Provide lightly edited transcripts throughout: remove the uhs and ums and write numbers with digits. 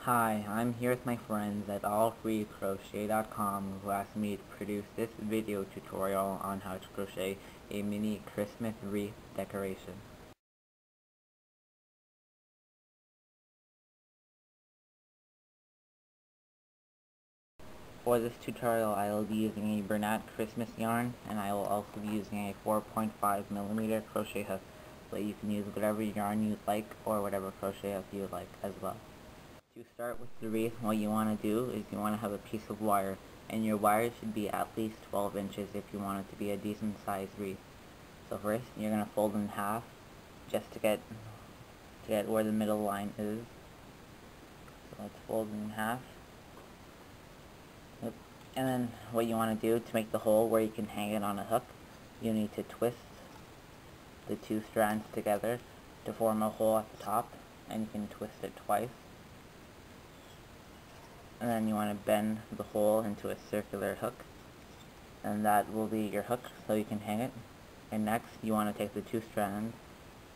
Hi, I'm here with my friends at allfreecrochet.com who asked me to produce this video tutorial on how to crochet a mini Christmas wreath decoration. For this tutorial I will be using a Bernat Christmas yarn, and I will also be using a 4.5mm crochet hook, but you can use whatever yarn you like or whatever crochet hook you like as well. To start with the wreath, what you want to do is you want to have a piece of wire, and your wire should be at least 12 inches if you want it to be a decent sized wreath. So first, you're going to fold in half just to get where the middle line is. So let's fold in half. Yep. And then what you want to do to make the hole where you can hang it on a hook, you need to twist the two strands together to form a hole at the top, and you can twist it twice. And then you want to bend the hole into a circular hook, and that will be your hook so you can hang it. And next you want to take the two strands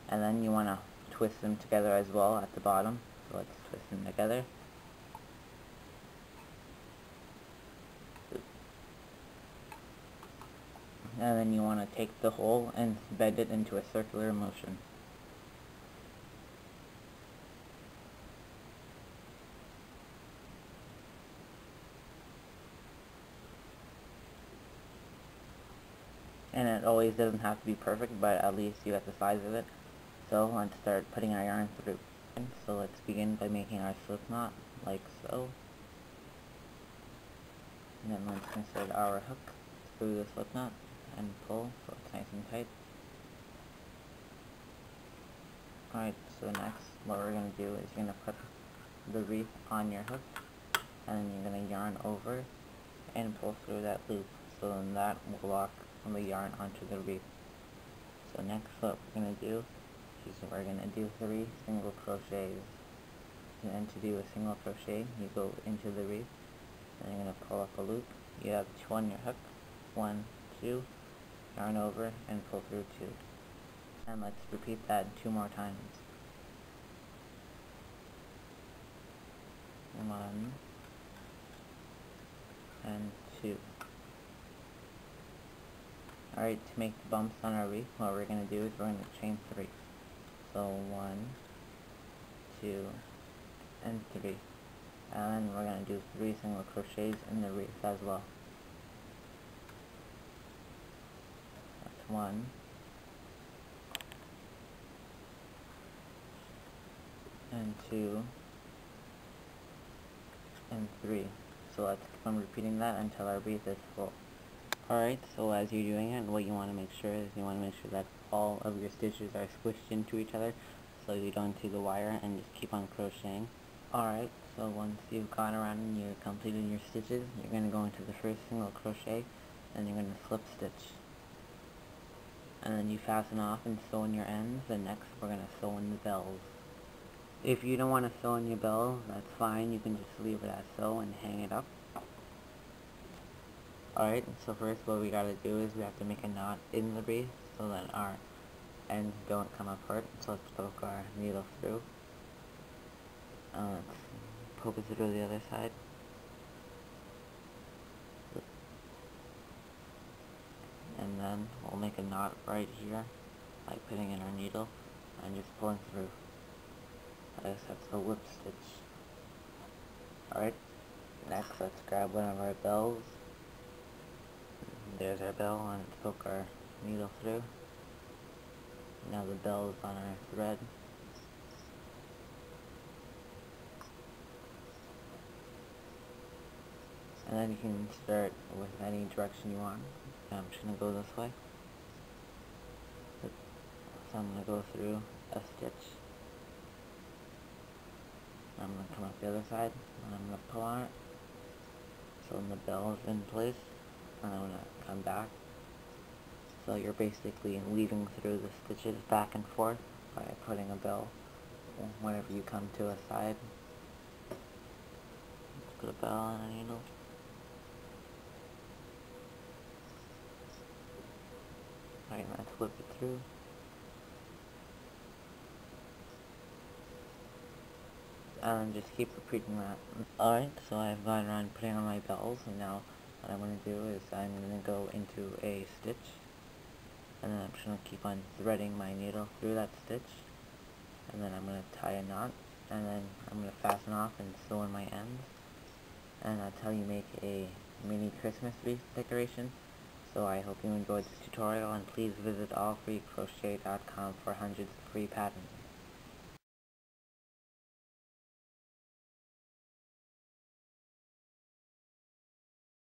and then you want to twist them together as well at the bottom. So let's twist them together. And then you want to take the hole and bend it into a circular motion. And it always doesn't have to be perfect, but at least you get the size of it. So let's start putting our yarn through. So let's begin by making our slip knot, like so. And then let's insert our hook through the slip knot and pull so it's nice and tight. Alright, so next what we're going to do is you're going to put the wreath on your hook, and then you're going to yarn over and pull through that loop, so then that will lock the yarn onto the wreath. So next what we're going to do is we're going to do 3 single crochets. And then to do a single crochet, you go into the wreath, and you're going to pull up a loop. You have 2 on your hook, 1, 2, yarn over and pull through 2. And let's repeat that 2 more times. 1 and 2. Alright, to make the bumps on our wreath, what we're going to do is we're going to chain 3. So 1, 2, and 3. And then we're going to do 3 single crochets in the wreath as well. That's 1, and 2, and 3. So let's keep on repeating that until our wreath is full. Alright, so as you're doing it, what you want to make sure is you want to make sure that all of your stitches are squished into each other so you don't see the wire, and just keep on crocheting. Alright, so once you've gone around and you've completed your stitches, you're going to go into the first single crochet and you're going to slip stitch. And then you fasten off and sew in your ends, and next we're going to sew in the bells. If you don't want to sew in your bell, that's fine, you can just leave it as so and hang it up. Alright, so first what we gotta do is we have to make a knot in the wreath so that our ends don't come apart. So let's poke our needle through. Let's poke it through the other side. And then we'll make a knot right here by putting in our needle and just pulling through. That's the whip stitch. Alright, next let's grab one of our bells. There's our bell, and let's poke our needle through. Now the bell is on our thread. And then you can start with any direction you want. I'm just going to go this way. So I'm going to go through a stitch. I'm going to come up the other side, and I'm going to pull on it. So then the bell is in place, and I'm going to come back. So you're basically weaving through the stitches back and forth by putting a bell whenever you come to a side. Let's put a bell on a needle. Alright, let's flip it through. and just keep repeating that. Alright, so I've gone around putting on my bells, and now what I'm going to do is I'm going to go into a stitch, and then I'm just going to keep on threading my needle through that stitch, and then I'm going to tie a knot, and then I'm going to fasten off and sew in my ends, and that's how you make a mini Christmas wreath decoration. So I hope you enjoyed this tutorial, and please visit allfreecrochet.com for hundreds of free patterns.